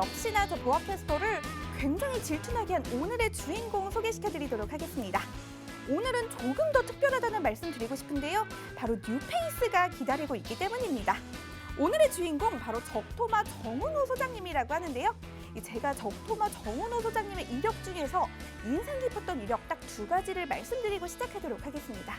역시나 저 보아캐스터를 굉장히 질투나게 한 오늘의 주인공 소개시켜드리도록 하겠습니다. 오늘은 조금 더 특별하다는 말씀 드리고 싶은데요. 바로 뉴페이스가 기다리고 있기 때문입니다. 오늘의 주인공 바로 적토마 정은호 소장님이라고 하는데요. 제가 적토마 정은호 소장님의 이력 중에서 인상 깊었던 이력 딱 두 가지를 말씀드리고 시작하도록 하겠습니다.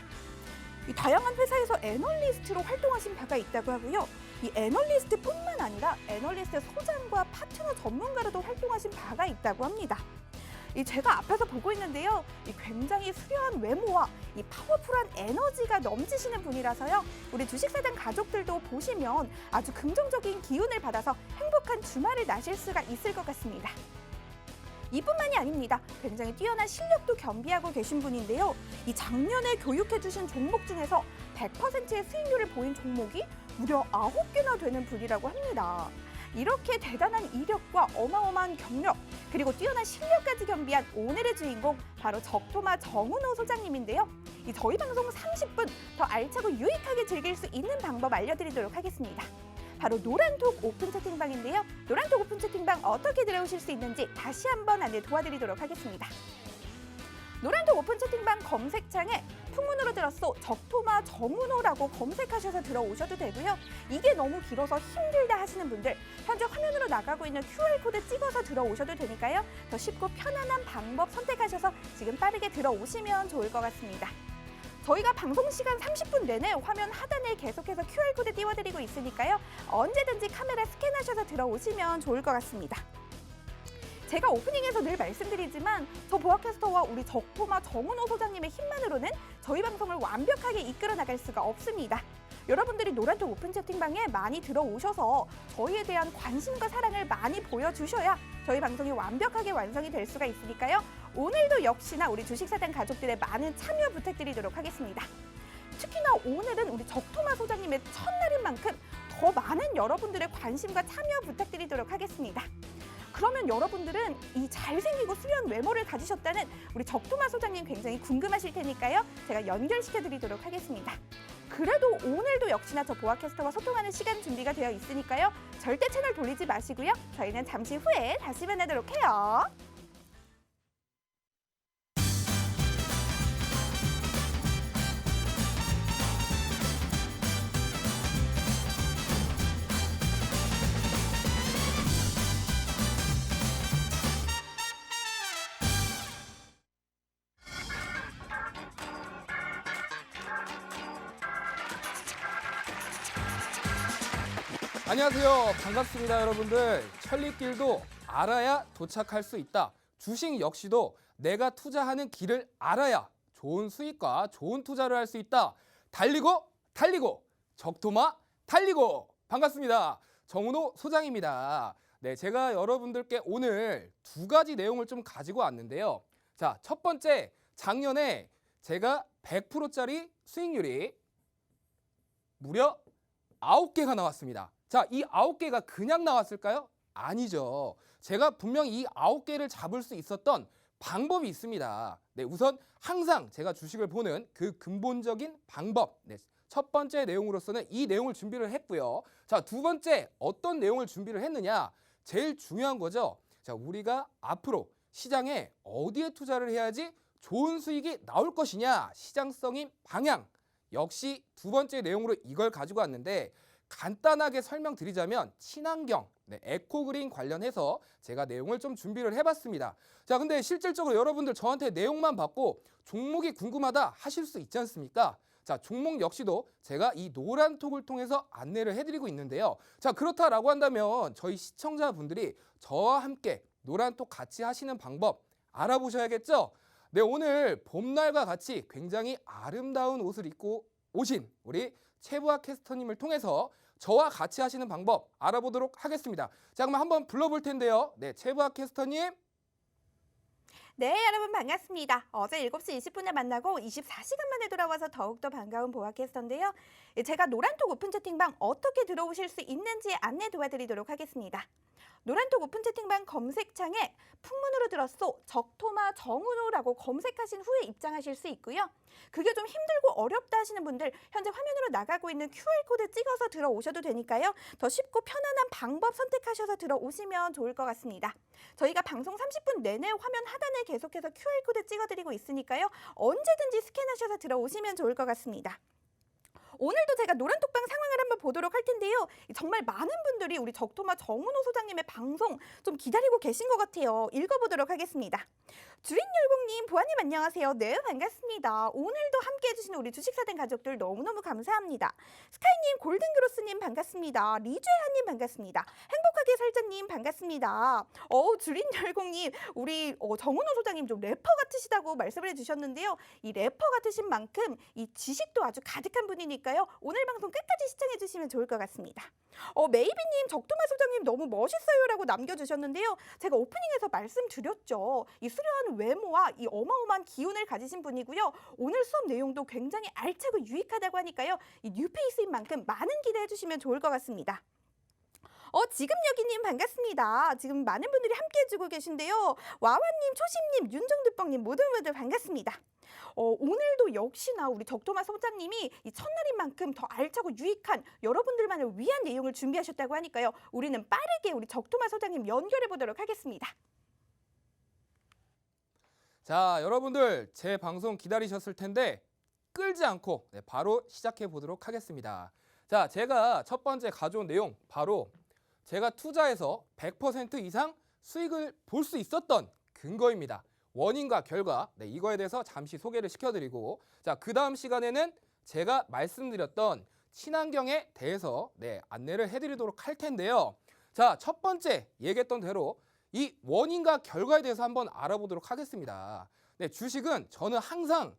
다양한 회사에서 애널리스트로 활동하신 바가 있다고 하고요. 이 애널리스트뿐만 아니라 애널리스트 소장과 파트너 전문가로도 활동하신 바가 있다고 합니다. 제가 앞에서 보고 있는데요. 굉장히 수려한 외모와 이 파워풀한 에너지가 넘치시는 분이라서요. 우리 주식사장 가족들도 보시면 아주 긍정적인 기운을 받아서 행복한 주말을 나실 수가 있을 것 같습니다. 이뿐만이 아닙니다. 굉장히 뛰어난 실력도 겸비하고 계신 분인데요. 이 작년에 교육해주신 종목 중에서 100%의 수익률을 보인 종목이 무려 9개나 되는 분이라고 합니다. 이렇게 대단한 이력과 어마어마한 경력, 그리고 뛰어난 실력까지 겸비한 오늘의 주인공 바로 적토마 정은호 소장님인데요. 저희 방송 30분 더 알차고 유익하게 즐길 수 있는 방법 알려드리도록 하겠습니다. 바로 노란톡 오픈 채팅방인데요. 노란톡 오픈 채팅방 어떻게 들어오실 수 있는지 다시 한번 안내 도와드리도록 하겠습니다. 노란톡 오픈 채팅방 검색창에 풍문으로 들었어 적토마 정은호라고 검색하셔서 들어오셔도 되고요. 이게 너무 길어서 힘들다 하시는 분들 현재 화면으로 나가고 있는 QR코드 찍어서 들어오셔도 되니까요. 더 쉽고 편안한 방법 선택하셔서 지금 빠르게 들어오시면 좋을 것 같습니다. 저희가 방송 시간 30분 내내 화면 하단에 계속해서 QR코드 띄워드리고 있으니까요. 언제든지 카메라 스캔하셔서 들어오시면 좋을 것 같습니다. 제가 오프닝에서 늘 말씀드리지만 저 보아캐스터와 우리 적토마 정은호 소장님의 힘만으로는 저희 방송을 완벽하게 이끌어 나갈 수가 없습니다. 여러분들이 노란톡 오픈 채팅방에 많이 들어오셔서 저희에 대한 관심과 사랑을 많이 보여주셔야 저희 방송이 완벽하게 완성이 될 수가 있으니까요. 오늘도 역시나 우리 주식사장 가족들의 많은 참여 부탁드리도록 하겠습니다. 특히나 오늘은 우리 적토마 소장님의 첫날인 만큼 더 많은 여러분들의 관심과 참여 부탁드리도록 하겠습니다. 그러면 여러분들은 이 잘생기고 수려한 외모를 가지셨다는 우리 적토마 소장님 굉장히 궁금하실 테니까요. 제가 연결시켜드리도록 하겠습니다. 그래도 오늘도 역시나 저 보아캐스터와 소통하는 시간 준비가 되어 있으니까요. 절대 채널 돌리지 마시고요. 저희는 잠시 후에 다시 만나도록 해요. 안녕하세요. 반갑습니다, 여러분들. 천리길도 알아야 도착할 수 있다. 주식 역시도 내가 투자하는 길을 알아야 좋은 수익과 좋은 투자를 할 수 있다. 달리고 달리고 적토마 달리고. 반갑습니다. 정은호 소장입니다. 네, 제가 여러분들께 오늘 두 가지 내용을 좀 가지고 왔는데요. 자, 첫 번째, 작년에 제가 100%짜리 수익률이 무려 9개가 나왔습니다. 자, 이 9개가 그냥 나왔을까요? 아니죠. 제가 분명히 이 9개를 잡을 수 있었던 방법이 있습니다. 네, 우선 항상 제가 주식을 보는 그 근본적인 방법. 네, 첫 번째 내용으로서는 이 내용을 준비를 했고요. 자, 두 번째 어떤 내용을 준비를 했느냐? 제일 중요한 거죠. 자, 우리가 앞으로 시장에 어디에 투자를 해야지 좋은 수익이 나올 것이냐? 시장성인 방향. 역시 두 번째 내용으로 이걸 가지고 왔는데 간단하게 설명드리자면 친환경, 에코그린 관련해서 제가 내용을 좀 준비를 해봤습니다. 자, 근데 실질적으로 여러분들 저한테 내용만 받고 종목이 궁금하다 하실 수 있지 않습니까? 자, 종목 역시도 제가 이 노란톡을 통해서 안내를 해드리고 있는데요. 자, 그렇다라고 한다면 저희 시청자분들이 저와 함께 노란톡 같이 하시는 방법 알아보셔야겠죠? 네, 오늘 봄날과 같이 굉장히 아름다운 옷을 입고 오신 우리 최부하 캐스터님을 통해서 저와 같이 하시는 방법 알아보도록 하겠습니다. 자, 그럼 한번 불러볼 텐데요. 네, 최부하 캐스터님. 네, 여러분 반갑습니다. 어제 7시 20분에 만나고 24시간 만에 돌아와서 더욱더 반가운 보아캐스터인데요. 제가 노란톡 오픈 채팅방 어떻게 들어오실 수 있는지 안내 도와드리도록 하겠습니다. 노란톡 오픈 채팅방 검색창에 풍문으로 들었소 적토마 정은호라고 검색하신 후에 입장하실 수 있고요. 그게 좀 힘들고 어렵다 하시는 분들 현재 화면으로 나가고 있는 QR코드 찍어서 들어오셔도 되니까요. 더 쉽고 편안한 방법 선택하셔서 들어오시면 좋을 것 같습니다. 저희가 방송 30분 내내 화면 하단에 계속해서 QR코드 찍어드리고 있으니까요. 언제든지 스캔하셔서 들어오시면 좋을 것 같습니다. 오늘도 제가 노란톡방 상황을 한번 보도록 할 텐데요. 정말 많은 분들이 우리 적토마 정은호 소장님의 방송 좀 기다리고 계신 것 같아요. 읽어보도록 하겠습니다. 주인열공님, 보아님 안녕하세요. 네, 반갑습니다. 오늘도 함께해 주시는 우리 주식사된 가족들 너무너무 감사합니다. 스카이님, 골든그로스님 반갑습니다. 리죄하님 반갑습니다. 행복하게 살자님 반갑습니다. 주인열공님, 우리 정은호 소장님 좀 래퍼 같으시다고 말씀을 해주셨는데요. 이 래퍼 같으신 만큼 이 지식도 아주 가득한 분이니까요. 오늘 방송 끝까지 시청해 주시면 좋을 것 같습니다. 메이비님, 적토마 소장님 너무 멋있어요라고 남겨주셨는데요. 제가 오프닝에서 말씀드렸죠. 이 수려한 외모와 이 어마어마한 기운을 가지신 분이고요. 오늘 수업 내용도 굉장히 알차고 유익하다고 하니까요. 이 뉴페이스인 만큼 많은 기대해 주시면 좋을 것 같습니다. 지금 여기님 반갑습니다. 지금 많은 분들이 함께 해주고 계신데요. 와와님, 초심님, 윤정두뻥님 모두 반갑습니다. 오늘도 역시나 우리 적토마 소장님이 이 첫날인 만큼 더 알차고 유익한 여러분들만을 위한 내용을 준비하셨다고 하니까요. 우리는 빠르게 우리 적토마 소장님 연결해 보도록 하겠습니다. 자, 여러분들 제 방송 기다리셨을 텐데 끌지 않고 바로 시작해 보도록 하겠습니다. 자, 제가 첫 번째 가져온 내용 바로 제가 투자해서 100% 이상 수익을 볼 수 있었던 근거입니다. 원인과 결과, 이거에 대해서 잠시 소개를 시켜드리고, 자, 그 다음 시간에는 제가 말씀드렸던 친환경에 대해서 안내를 해드리도록 할 텐데요. 자, 첫 번째 얘기했던 대로 이 원인과 결과에 대해서 한번 알아보도록 하겠습니다. 주식은 저는 항상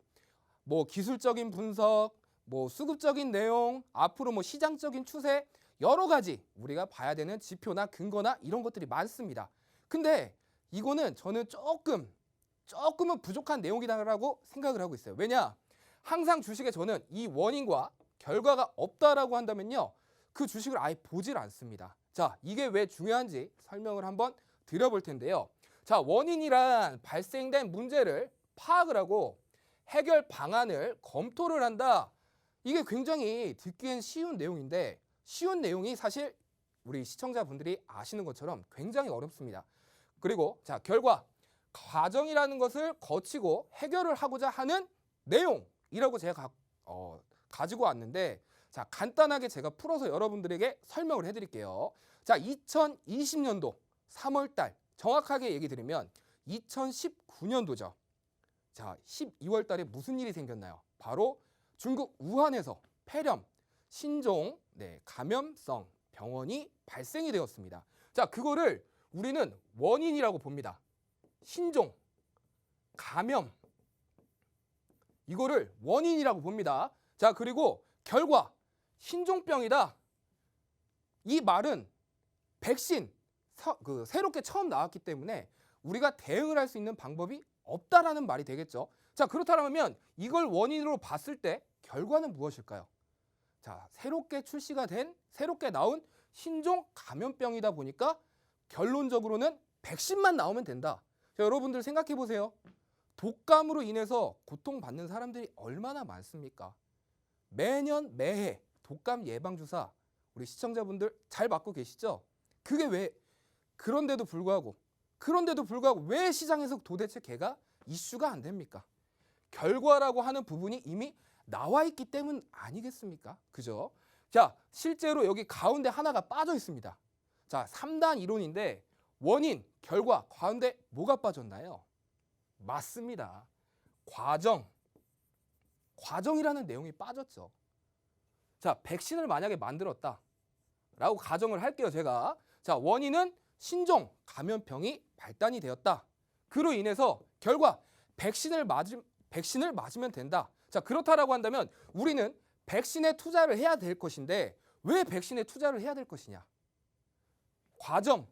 기술적인 분석, 수급적인 내용, 앞으로 시장적인 추세 여러 가지 우리가 봐야 되는 지표나 근거나 이런 것들이 많습니다. 근데 이거는 저는 조금은 부족한 내용이다라고 생각을 하고 있어요. 왜냐? 항상 주식에 저는 이 원인과 결과가 없다라고 한다면요. 그 주식을 아예 보질 않습니다. 자, 이게 왜 중요한지 설명을 한번 드려볼 텐데요. 자, 원인이란 발생된 문제를 파악을 하고 해결 방안을 검토를 한다. 이게 굉장히 듣기엔 쉬운 내용인데 쉬운 내용이 사실 우리 시청자분들이 아시는 것처럼 굉장히 어렵습니다. 그리고 자, 결과, 과정이라는 것을 거치고 해결을 하고자 하는 내용이라고 제가 가지고 왔는데, 자, 간단하게 제가 풀어서 여러분들에게 설명을 해드릴게요. 자, 2020년도 3월 달, 정확하게 얘기 드리면 2019년도죠. 자, 12월 달에 무슨 일이 생겼나요? 바로 중국 우한에서 폐렴, 신종 감염성 병원이 발생이 되었습니다. 자, 그거를 우리는 원인이라고 봅니다. 신종, 감염, 이거를 원인이라고 봅니다. 자, 그리고 결과, 신종병이다. 이 말은 백신, 새롭게 처음 나왔기 때문에 우리가 대응을 할 수 있는 방법이 없다라는 말이 되겠죠. 자, 그렇다면 이걸 원인으로 봤을 때 결과는 무엇일까요? 자, 새롭게 나온 신종 감염병이다 보니까 결론적으로는 백신만 나오면 된다. 자, 여러분들 생각해 보세요. 독감으로 인해서 고통받는 사람들이 얼마나 많습니까? 매년 매해 독감 예방주사 우리 시청자분들 잘 맞고 계시죠? 그게 왜 그런데도 불구하고 왜 시장에서 도대체 걔가 이슈가 안 됩니까? 결과라고 하는 부분이 이미 나와 있기 때문 아니겠습니까? 그죠? 자, 실제로 여기 가운데 하나가 빠져 있습니다. 자, 3단 이론인데 원인, 결과, 가운데 뭐가 빠졌나요? 맞습니다. 과정이라는 내용이 빠졌죠. 자, 백신을 만약에 만들었다 라고 가정을 할게요, 제가. 자, 원인은 신종 감염병이 발단이 되었다. 그로 인해서 결과 백신을 맞으면 된다. 자, 그렇다라고 한다면 우리는 백신에 투자를 해야 될 것인데 왜 백신에 투자를 해야 될 것이냐? 과정,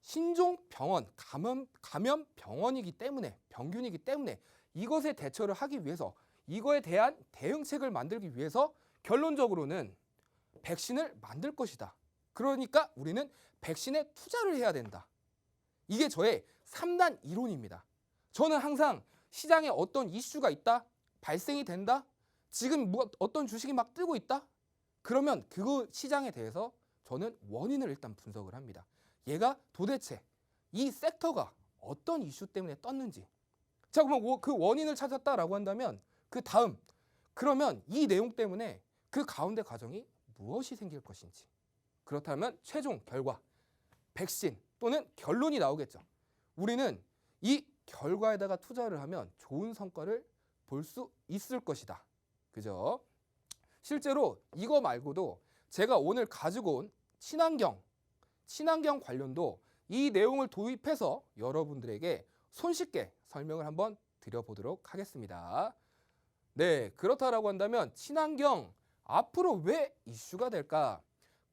신종병원, 감염 병원이기 때문에, 병균이기 때문에 이것에 대처를 하기 위해서, 이거에 대한 대응책을 만들기 위해서 결론적으로는 백신을 만들 것이다. 그러니까 우리는 백신에 투자를 해야 된다. 이게 저의 3단 이론입니다. 저는 항상 시장에 어떤 이슈가 있다, 발생이 된다, 지금 어떤 주식이 막 뜨고 있다, 그러면 그 시장에 대해서 저는 원인을 일단 분석을 합니다. 얘가 도대체 이 섹터가 어떤 이슈 때문에 떴는지. 자, 그러면 그 원인을 찾았다라고 한다면 그 다음, 그러면 이 내용 때문에 그 가운데 과정이 무엇이 생길 것인지. 그렇다면 최종 결과, 백신 또는 결론이 나오겠죠. 우리는 이 결과에다가 투자를 하면 좋은 성과를 볼 수 있을 것이다. 그죠? 실제로 이거 말고도 제가 오늘 가지고 온 친환경 관련도 이 내용을 도입해서 여러분들에게 손쉽게 설명을 한번 드려보도록 하겠습니다. 네, 그렇다라고 한다면 친환경 앞으로 왜 이슈가 될까?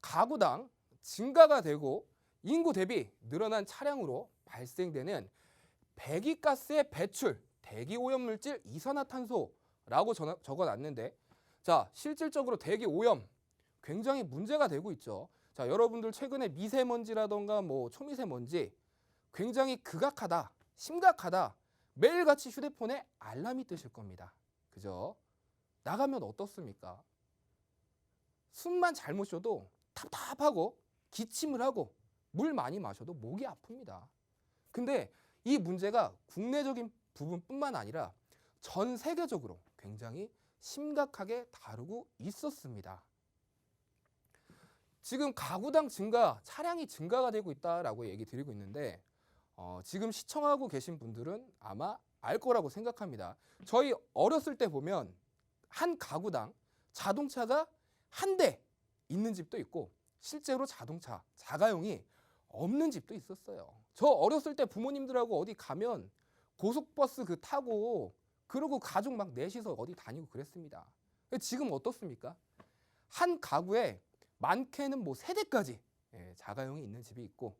가구당 증가가 되고 인구 대비 늘어난 차량으로 발생되는 배기가스의 배출, 대기오염물질 이산화탄소라고 적어놨는데, 자, 실질적으로 대기오염 굉장히 문제가 되고 있죠. 자, 여러분들 최근에 미세먼지라던가 뭐 초미세먼지 굉장히 극악하다, 심각하다, 매일같이 휴대폰에 알람이 뜨실 겁니다. 그죠? 나가면 어떻습니까? 숨만 잘못 쉬어도 답답하고 기침을 하고 물 많이 마셔도 목이 아픕니다. 근데 이 문제가 국내적인 부분뿐만 아니라 전 세계적으로 굉장히 심각하게 다루고 있었습니다. 지금 가구당 증가, 차량이 증가가 되고 있다라고 얘기 드리고 있는데 지금 시청하고 계신 분들은 아마 알 거라고 생각합니다. 저희 어렸을 때 보면 한 가구당 자동차가 한 대 있는 집도 있고 실제로 자동차, 자가용이 없는 집도 있었어요. 저 어렸을 때 부모님들하고 어디 가면 고속버스 그 타고 그러고 가족 막 넷이서 어디 다니고 그랬습니다. 지금 어떻습니까? 한 가구에 많게는 뭐 3대까지 자가용이 있는 집이 있고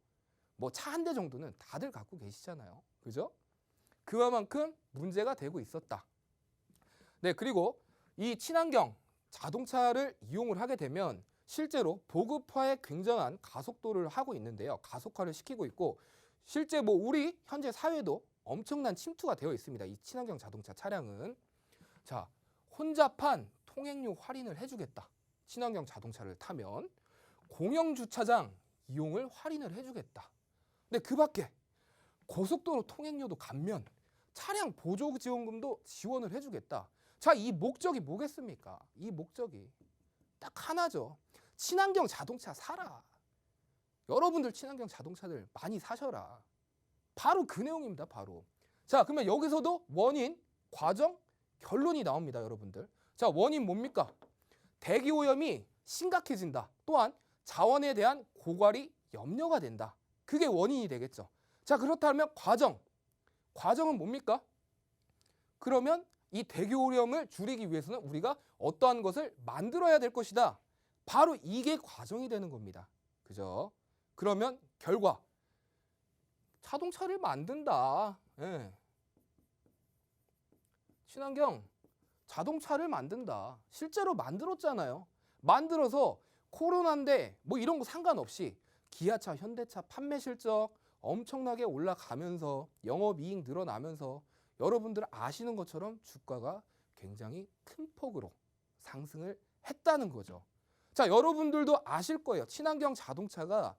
뭐 차 한 대 정도는 다들 갖고 계시잖아요. 그죠? 그만큼 문제가 되고 있었다. 네, 그리고 이 친환경 자동차를 이용을 하게 되면 실제로 보급화에 굉장한 가속도를 하고 있는데요. 가속화를 시키고 있고 실제 뭐 우리 현재 사회도 엄청난 침투가 되어 있습니다. 이 친환경 자동차 차량은. 자, 혼잡한 통행료 할인을 해주겠다. 친환경 자동차를 타면 공영주차장 이용을 할인을 해주겠다. 근데 그 밖에 고속도로 통행료도 감면, 차량 보조지원금도 지원을 해주겠다. 자, 이 목적이 뭐겠습니까? 이 목적이 딱 하나죠. 친환경 자동차 사라. 여러분들 친환경 자동차들 많이 사셔라. 바로 그 내용입니다. 바로. 자, 그러면 여기서도 원인, 과정, 결론이 나옵니다. 여러분들. 자, 원인 뭡니까? 대기오염이 심각해진다. 또한 자원에 대한 고갈이 염려가 된다. 그게 원인이 되겠죠. 자, 그렇다면 과정은 뭡니까? 그러면 이 대기오염을 줄이기 위해서는 우리가 어떠한 것을 만들어야 될 것이다. 바로 이게 과정이 되는 겁니다. 그죠? 그러면 결과 자동차를 만든다. 예. 친환경 자동차를 만든다. 실제로 만들었잖아요. 만들어서 코로나인데 뭐 이런 거 상관없이 기아차, 현대차 판매 실적 엄청나게 올라가면서 영업이익 늘어나면서 여러분들 아시는 것처럼 주가가 굉장히 큰 폭으로 상승을 했다는 거죠. 자, 여러분들도 아실 거예요. 친환경 자동차가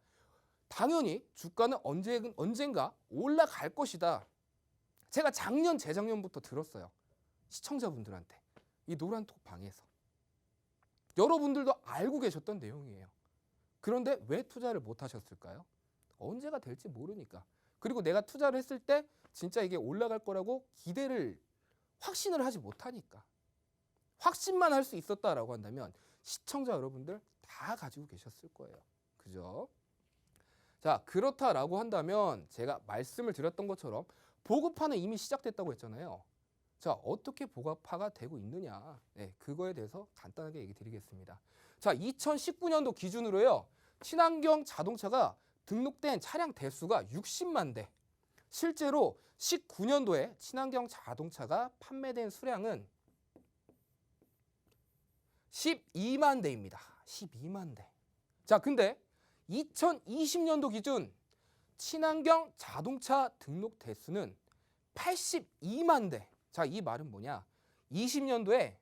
당연히 주가는 언젠가 올라갈 것이다. 제가 작년, 재작년부터 들었어요. 시청자분들한테. 이 노란톡 방에서. 여러분들도 알고 계셨던 내용이에요. 그런데 왜 투자를 못 하셨을까요? 언제가 될지 모르니까. 그리고 내가 투자를 했을 때 진짜 이게 올라갈 거라고 확신을 하지 못하니까. 확신만 할 수 있었다라고 한다면 시청자 여러분들 다 가지고 계셨을 거예요. 그죠? 자, 그렇다라고 한다면 제가 말씀을 드렸던 것처럼 보급화는 이미 시작됐다고 했잖아요. 자, 어떻게 보급화가 되고 있느냐? 네, 그거에 대해서 간단하게 얘기 드리겠습니다. 자, 2019년도 기준으로요. 친환경 자동차가 등록된 차량 대수가 60만 대. 실제로 19년도에 친환경 자동차가 판매된 수량은 12만 대입니다. 12만 대. 자, 근데 2020년도 기준 친환경 자동차 등록 대수는 82만 대. 자, 이 말은 뭐냐? 20년도에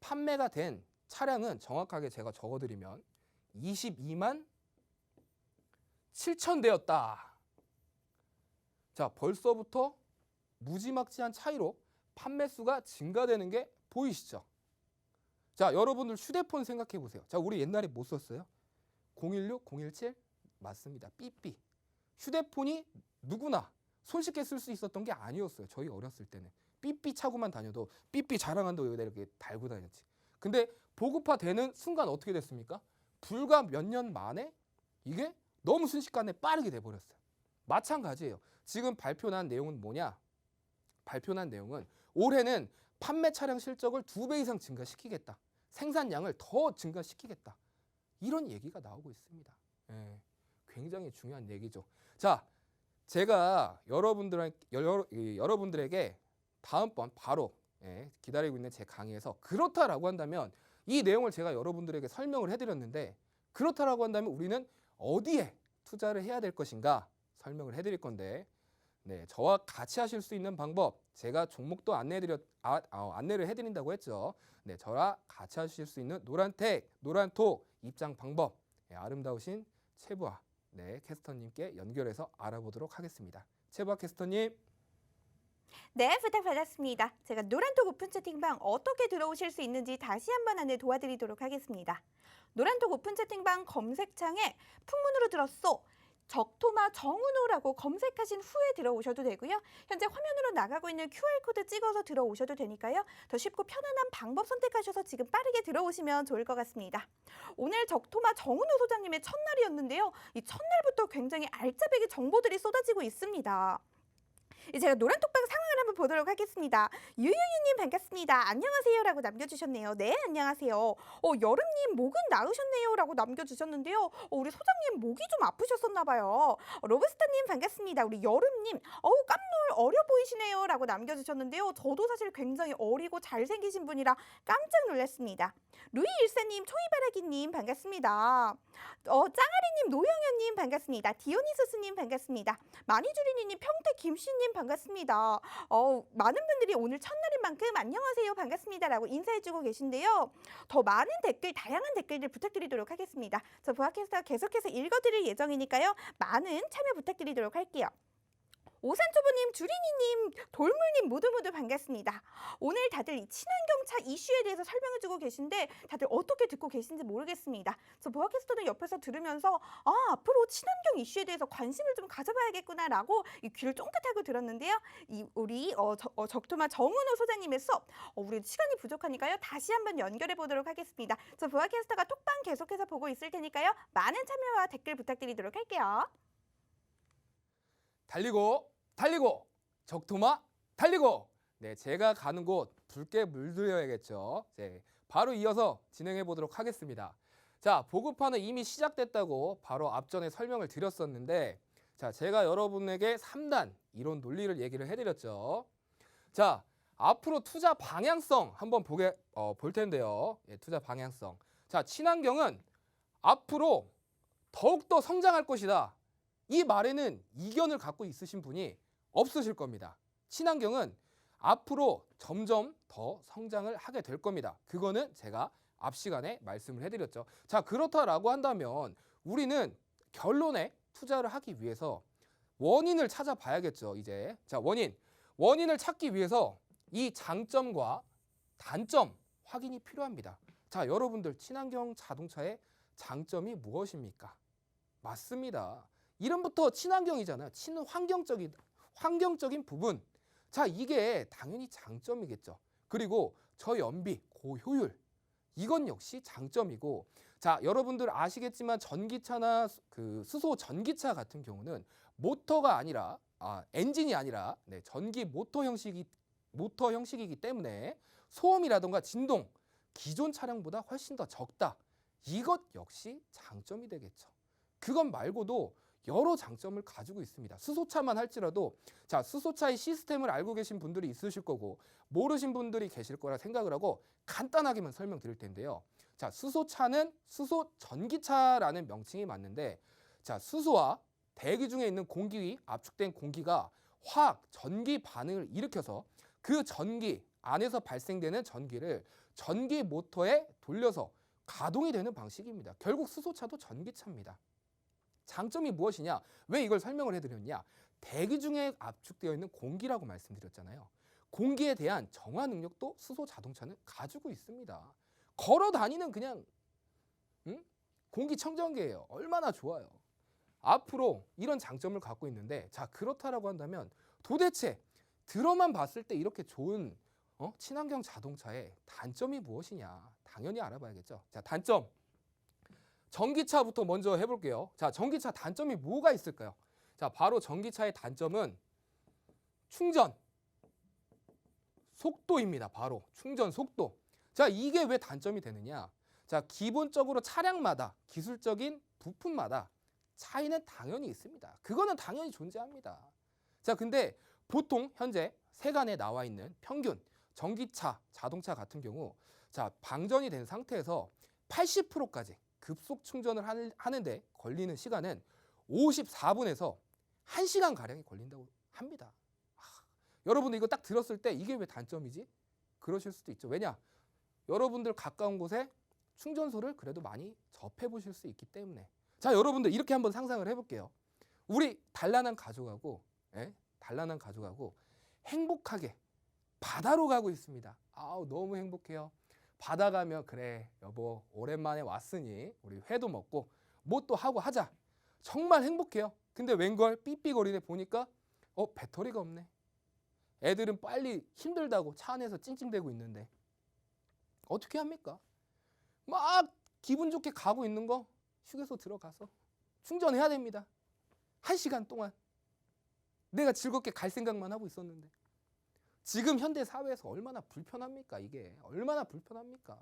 판매가 된 차량은 정확하게 제가 적어드리면 22만 7천 대였다. 자, 벌써부터 무지막지한 차이로 판매 수가 증가되는 게 보이시죠? 자, 여러분들 휴대폰 생각해 보세요. 자, 우리 옛날에 뭐 썼어요? 016, 017? 맞습니다. 삐삐. 휴대폰이 누구나 손쉽게 쓸 수 있었던 게 아니었어요. 저희 어렸을 때는. 삐삐 차고만 다녀도 삐삐 자랑한다고 여기다 이렇게 달고 다녔지. 근데 보급화되는 순간 어떻게 됐습니까? 불과 몇 년 만에 이게 너무 순식간에 빠르게 돼버렸어요. 마찬가지예요. 지금 발표난 내용은 뭐냐? 발표난 내용은 올해는 판매 차량 실적을 2배 이상 증가시키겠다. 생산량을 더 증가시키겠다. 이런 얘기가 나오고 있습니다. 예, 굉장히 중요한 얘기죠. 자, 제가 여러분들에게 다음번 바로 기다리고 있는 제 강의에서 그렇다라고 한다면 이 내용을 제가 여러분들에게 설명을 해드렸는데 그렇다라고 한다면 우리는 어디에 투자를 해야 될 것인가 설명을 해드릴 건데 저와 같이 하실 수 있는 방법 제가 종목도 안내를 해드린다고 했죠. 저와 같이 하실 수 있는 노란톡 입장 방법 아름다우신 최부아 캐스터님께 연결해서 알아보도록 하겠습니다. 최부아 캐스터님. 네, 부탁받았습니다. 제가 노란톡 오픈 채팅방 어떻게 들어오실 수 있는지 다시 한번 안내 도와드리도록 하겠습니다. 노란톡 오픈 채팅방 검색창에 풍문으로 들었소. 적토마 정은호라고 검색하신 후에 들어오셔도 되고요. 현재 화면으로 나가고 있는 QR코드 찍어서 들어오셔도 되니까요. 더 쉽고 편안한 방법 선택하셔서 지금 빠르게 들어오시면 좋을 것 같습니다. 오늘 적토마 정은호 소장님의 첫날이었는데요. 이 첫날부터 굉장히 알짜배기 정보들이 쏟아지고 있습니다. 제가 노란톡방 상황을 한번 보도록 하겠습니다. 유유유님 반갑습니다. 안녕하세요 라고 남겨주셨네요. 네, 안녕하세요. 여름님 목은 나으셨네요 라고 남겨주셨는데요. 우리 소장님 목이 좀 아프셨었나 봐요. 로브스타님 반갑습니다. 우리 여름님 깜놀 어려 보이시네요 라고 남겨주셨는데요. 저도 사실 굉장히 어리고 잘생기신 분이라 깜짝 놀랐습니다. 루이일사님, 초이바라기님 반갑습니다. 짱아리님, 노영현님 반갑습니다. 디오니소스님 반갑습니다. 마니주리님, 평택 김씨님 반갑습니다. 많은 분들이 오늘 첫날인 만큼 안녕하세요 반갑습니다라고 인사해주고 계신데요. 더 많은 댓글, 다양한 댓글들 부탁드리도록 하겠습니다. 저 보아캐스터가 계속해서 읽어드릴 예정이니까요. 많은 참여 부탁드리도록 할게요. 오산초보님, 주린이님, 돌물님 모두 반갑습니다. 오늘 다들 이 친환경차 이슈에 대해서 설명해주고 계신데 다들 어떻게 듣고 계신지 모르겠습니다. 저 보아캐스터는 옆에서 들으면서 앞으로 친환경 이슈에 대해서 관심을 좀 가져봐야겠구나라고 이 귀를 쫑긋하고 들었는데요. 우리 적토마 정은호 소장님의 수업 우리 시간이 부족하니까요. 다시 한번 연결해 보도록 하겠습니다. 저 보아캐스터가 톡방 계속해서 보고 있을 테니까요. 많은 참여와 댓글 부탁드리도록 할게요. 달리고 적토마 달리고 제가 가는 곳 붉게 물들여야겠죠. 바로 이어서 진행해 보도록 하겠습니다. 자, 보급화는 이미 시작됐다고 바로 앞전에 설명을 드렸었는데 자, 제가 여러분에게 3단 이론 논리를 얘기를 해드렸죠. 자, 앞으로 투자 방향성 한번 볼 텐데요. 투자 방향성. 자, 친환경은 앞으로 더욱더 성장할 것이다. 이 말에는 이견을 갖고 있으신 분이 없으실 겁니다. 친환경은 앞으로 점점 더 성장을 하게 될 겁니다. 그거는 제가 앞 시간에 말씀을 해드렸죠. 자, 그렇다라고 한다면 우리는 결론에 투자를 하기 위해서 원인을 찾아봐야겠죠. 이제 자, 원인을 찾기 위해서 이 장점과 단점 확인이 필요합니다. 자, 여러분들 친환경 자동차의 장점이 무엇입니까? 맞습니다. 이름부터 친환경이잖아요. 환경적인 부분. 자, 이게 당연히 장점이겠죠. 그리고 저연비, 고효율. 이건 역시 장점이고. 자, 여러분들 아시겠지만 전기차나 수소 전기차 같은 경우는 모터가 아니라 엔진이 아니라 전기 모터 형식이기 때문에 소음이라든가 진동 기존 차량보다 훨씬 더 적다. 이것 역시 장점이 되겠죠. 그것 말고도 여러 장점을 가지고 있습니다. 수소차만 할지라도 자, 수소차의 시스템을 알고 계신 분들이 있으실 거고 모르신 분들이 계실 거라 생각을 하고 간단하게만 설명드릴 텐데요. 자, 수소차는 수소 전기차라는 명칭이 맞는데 자, 수소와 대기 중에 있는 공기, 압축된 공기가 화학, 전기 반응을 일으켜서 그 전기 안에서 발생되는 전기를 전기 모터에 돌려서 가동이 되는 방식입니다. 결국 수소차도 전기차입니다. 장점이 무엇이냐? 왜 이걸 설명을 해드렸냐? 대기 중에 압축되어 있는 공기라고 말씀드렸잖아요. 공기에 대한 정화 능력도 수소 자동차는 가지고 있습니다. 걸어 다니는 그냥 공기청정기예요. 얼마나 좋아요. 앞으로 이런 장점을 갖고 있는데, 자, 그렇다라고 한다면 도대체 들어만 봤을 때 이렇게 좋은 친환경 자동차의 단점이 무엇이냐? 당연히 알아봐야겠죠. 자, 단점. 전기차부터 먼저 해볼게요. 자, 전기차 단점이 뭐가 있을까요? 자, 바로 전기차의 단점은 충전 속도입니다. 바로 충전 속도. 자, 이게 왜 단점이 되느냐? 자, 기본적으로 차량마다 기술적인 부품마다 차이는 당연히 있습니다. 그거는 당연히 존재합니다. 자, 근데 보통 현재 세간에 나와 있는 평균 전기차, 자동차 같은 경우, 자, 방전이 된 상태에서 80%까지 급속 충전을 하는데 걸리는 시간은 54분에서 1시간 가량이 걸린다고 합니다. 여러분들 이거 딱 들었을 때 이게 왜 단점이지? 그러실 수도 있죠. 왜냐? 여러분들 가까운 곳에 충전소를 그래도 많이 접해 보실 수 있기 때문에. 자, 여러분들 이렇게 한번 상상을 해볼게요. 우리 단란한 가족하고 행복하게 바다로 가고 있습니다. 아우, 너무 행복해요. 바다 가면 그래 여보 오랜만에 왔으니 우리 회도 먹고 뭐 또 하고 하자. 정말 행복해요. 근데 웬걸 삐삐거리네 보니까 배터리가 없네. 애들은 빨리 힘들다고 차 안에서 찡찡대고 있는데 어떻게 합니까? 막 기분 좋게 가고 있는 거 휴게소 들어가서 충전해야 됩니다. 1시간 동안 내가 즐겁게 갈 생각만 하고 있었는데 지금 현대 사회에서 얼마나 불편합니까? 이게 얼마나 불편합니까?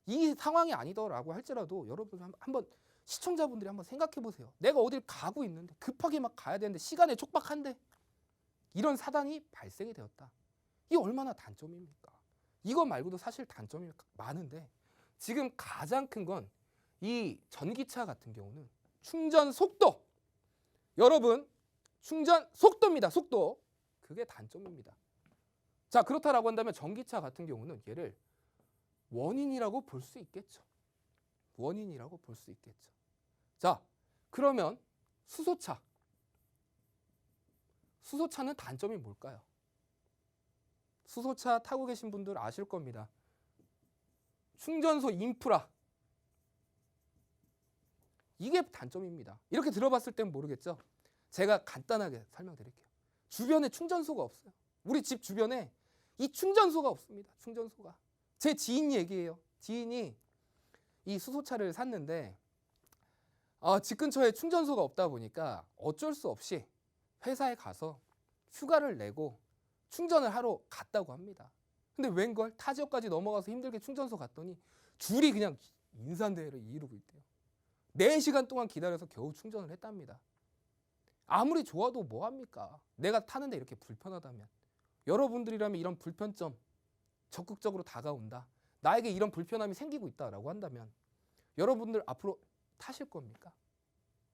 이 상황이 아니더라고 할지라도 여러분 한번 시청자분들이 한번 생각해 보세요. 내가 어딜 가고 있는데 급하게 막 가야 되는데 시간에 촉박한데 이런 사단이 발생이 되었다. 이게 얼마나 단점입니까? 이거 말고도 사실 단점이 많은데 지금 가장 큰 건 이 전기차 같은 경우는 충전 속도. 여러분 충전 속도입니다. 속도. 그게 단점입니다. 자, 그렇다라고 한다면 전기차 같은 경우는 얘를 원인이라고 볼 수 있겠죠. 원인이라고 볼 수 있겠죠. 자, 그러면 수소차. 수소차는 단점이 뭘까요? 수소차 타고 계신 분들 아실 겁니다. 충전소 인프라. 이게 단점입니다. 이렇게 들어봤을 땐 모르겠죠. 제가 간단하게 설명드릴게요. 주변에 충전소가 없어요. 우리 집 주변에 이 충전소가 없습니다. 충전소가. 제 지인 얘기예요. 지인이 이 수소차를 샀는데 집 근처에 충전소가 없다 보니까 어쩔 수 없이 회사에 가서 휴가를 내고 충전을 하러 갔다고 합니다. 근데 웬걸 타 지역까지 넘어가서 힘들게 충전소 갔더니 줄이 그냥 인산대를 이루고 있대요. 4시간 동안 기다려서 겨우 충전을 했답니다. 아무리 좋아도 뭐합니까? 내가 타는데 이렇게 불편하다면. 여러분들이라면 이런 불편점 적극적으로 다가온다. 나에게 이런 불편함이 생기고 있다라고 한다면 여러분들 앞으로 타실 겁니까?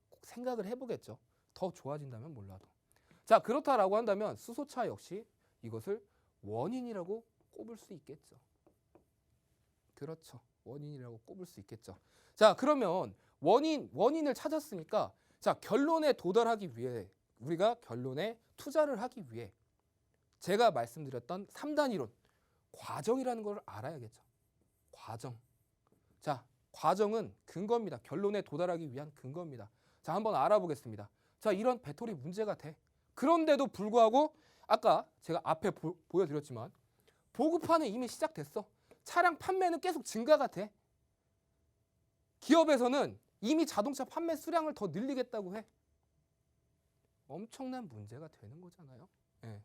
꼭 생각을 해보겠죠. 더 좋아진다면 몰라도. 자, 그렇다라고 한다면 수소차 역시 이것을 원인이라고 꼽을 수 있겠죠. 그렇죠. 원인이라고 꼽을 수 있겠죠. 자, 그러면 원인을 찾았으니까 자, 결론에 도달하기 위해 우리가 결론에 투자를 하기 위해 제가 말씀드렸던 3단 이론 과정이라는 걸 알아야겠죠. 과정. 자, 과정은 근거입니다. 결론에 도달하기 위한 근거입니다. 자, 한번 알아보겠습니다. 자, 이런 배터리 문제가 돼. 그런데도 불구하고 아까 제가 앞에 보여드렸지만 보급화는 이미 시작됐어. 차량 판매는 계속 증가가 돼. 기업에서는 이미 자동차 판매 수량을 더 늘리겠다고 해. 엄청난 문제가 되는 거잖아요. 예.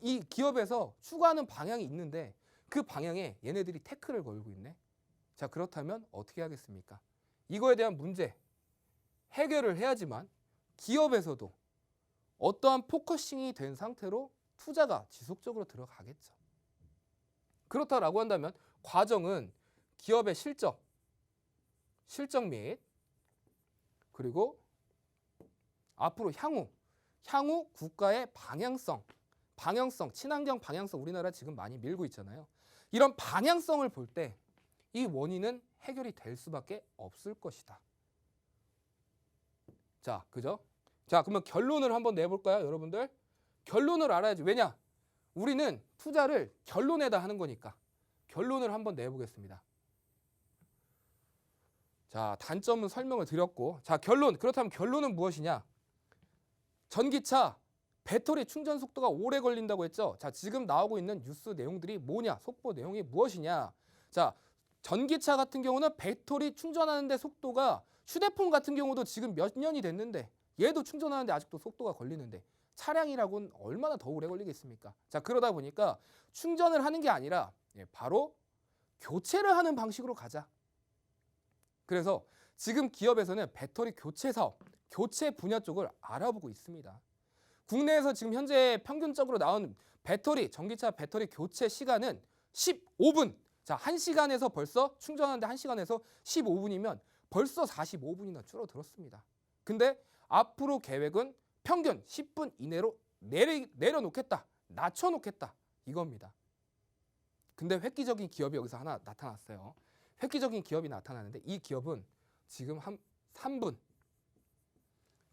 이 기업에서 추구하는 방향이 있는데 그 방향에 얘네들이 태클을 걸고 있네. 자, 그렇다면 어떻게 하겠습니까? 이거에 대한 문제 해결을 해야지만 기업에서도 어떠한 포커싱이 된 상태로 투자가 지속적으로 들어가겠죠. 그렇다라고 한다면 과정은 기업의 실적 및 그리고 앞으로 향후 국가의 방향성, 친환경 방향성 우리나라 지금 많이 밀고 있잖아요. 이런 방향성을 볼 때 이 원인은 해결이 될 수밖에 없을 것이다. 자, 그죠? 자, 그러면 결론을 한번 내볼까요, 여러분들? 결론을 알아야지. 왜냐? 우리는 투자를 결론에다 하는 거니까. 결론을 한번 내보겠습니다. 자, 단점은 설명을 드렸고, 자, 결론. 그렇다면 결론은 무엇이냐? 전기차 배터리 충전 속도가 오래 걸린다고 했죠. 자, 지금 나오고 있는 뉴스 내용들이 뭐냐? 속보 내용이 무엇이냐? 자, 전기차 같은 경우는 배터리 충전하는데 속도가 휴대폰 같은 경우도 지금 몇 년이 됐는데 얘도 충전하는데 아직도 속도가 걸리는데 차량이라고는 얼마나 더 오래 걸리겠습니까? 자, 그러다 보니까 충전을 하는 게 아니라 바로 교체를 하는 방식으로 가자. 그래서 지금 기업에서는 배터리 교체 사업, 교체 분야 쪽을 알아보고 있습니다. 국내에서 지금 현재 평균적으로 나온 전기차 배터리 교체 시간은 15분. 자, 1시간에서 벌써 충전하는데 1시간에서 15분이면 벌써 45분이나 줄어들었습니다. 근데 앞으로 계획은 평균 10분 이내로 내려놓겠다. 낮춰놓겠다. 이겁니다. 근데 획기적인 기업이 여기서 하나 나타났어요. 획기적인 기업이 나타나는데 이 기업은 지금 한 3분.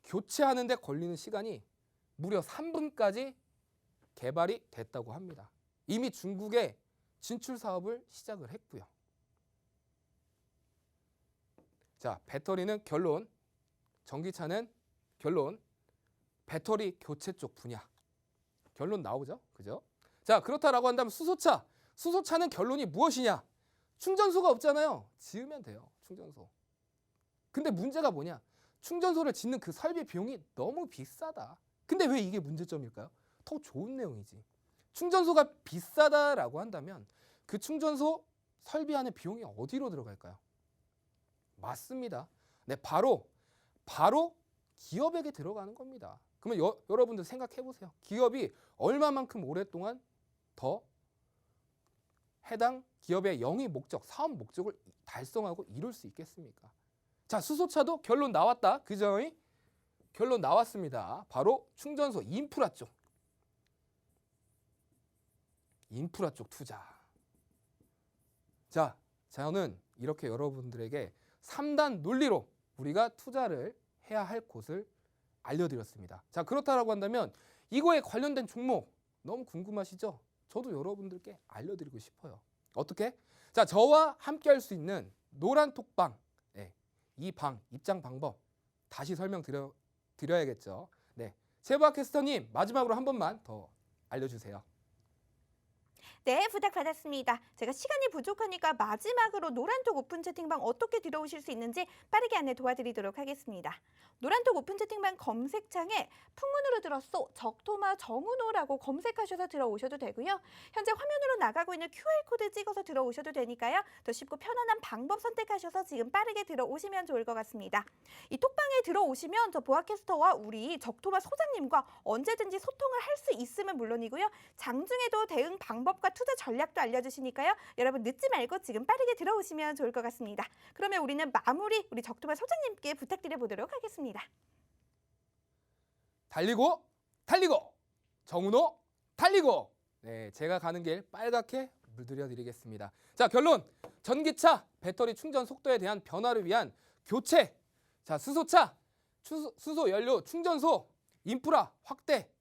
교체하는데 걸리는 시간이 무려 3분까지 개발이 됐다고 합니다. 이미 중국에 진출 사업을 시작을 했고요. 자, 배터리는 결론, 전기차는 결론, 배터리 교체 쪽 분야. 결론 나오죠? 그죠? 자, 그렇다라고 한다면 수소차는 결론이 무엇이냐? 충전소가 없잖아요. 지으면 돼요, 충전소. 근데 문제가 뭐냐? 충전소를 짓는 그 설비 비용이 너무 비싸다. 근데 왜 이게 문제점일까요? 더 좋은 내용이지. 충전소가 비싸다라고 한다면 그 충전소 설비하는 비용이 어디로 들어갈까요? 맞습니다. 네, 바로 기업에게 들어가는 겁니다. 그러면 여러분들 생각해 보세요. 기업이 얼마만큼 오랫동안 더 해당 기업의 영위 목적, 사업 목적을 달성하고 이룰 수 있겠습니까? 자, 수소차도 결론 나왔다. 그죠? 결론 나왔습니다. 바로 충전소 인프라 쪽 투자. 자, 저는 이렇게 여러분들에게 3단 논리로 우리가 투자를 해야 할 곳을 알려드렸습니다. 자, 그렇다라고 한다면 이거에 관련된 종목 너무 궁금하시죠? 저도 여러분들께 알려드리고 싶어요. 어떻게? 자, 저와 함께 할 수 있는 노란 톡방, 이 입장 방법 다시 설명드려야겠죠. 네, 세부학 캐스터님 마지막으로 한 번만 더 알려주세요. 네, 부탁받았습니다. 제가 시간이 부족하니까 마지막으로 노란톡 오픈 채팅방 어떻게 들어오실 수 있는지 빠르게 안내 도와드리도록 하겠습니다. 노란톡 오픈 채팅방 검색창에 풍문으로 들었소 적토마 정은호라고 검색하셔서 들어오셔도 되고요. 현재 화면으로 나가고 있는 QR코드 찍어서 들어오셔도 되니까요. 더 쉽고 편안한 방법 선택하셔서 지금 빠르게 들어오시면 좋을 것 같습니다. 이 톡방에 들어오시면 저 보아캐스터와 우리 적토마 소장님과 언제든지 소통을 할 수 있음은 물론이고요. 장중에도 대응 방법과 투자 전략도 알려주시니까요. 여러분 늦지 말고 지금 빠르게 들어오시면 좋을 것 같습니다. 그러면 우리는 마무리 우리 적토마 소장님께 부탁드려 보도록 하겠습니다. 달리고 정은호 달리고. 네, 제가 가는 길 빨갛게 물들여 드리겠습니다. 자, 결론. 전기차 배터리 충전 속도에 대한 변화를 위한 교체. 자, 수소차 수소 연료 충전소 인프라 확대.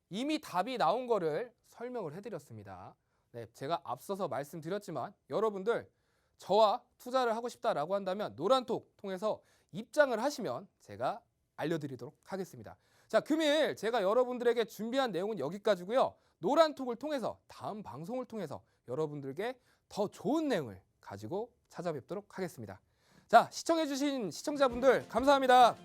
이미 답이 나온 거를 설명을 해드렸습니다. 네, 제가 앞서서 말씀드렸지만 여러분들 저와 투자를 하고 싶다라고 한다면 노란톡 통해서 입장을 하시면 제가 알려드리도록 하겠습니다. 자, 금일 제가 여러분들에게 준비한 내용은 여기까지고요. 노란톡을 통해서 다음 방송을 통해서 여러분들께 더 좋은 내용을 가지고 찾아뵙도록 하겠습니다. 자, 시청해주신 시청자분들 감사합니다.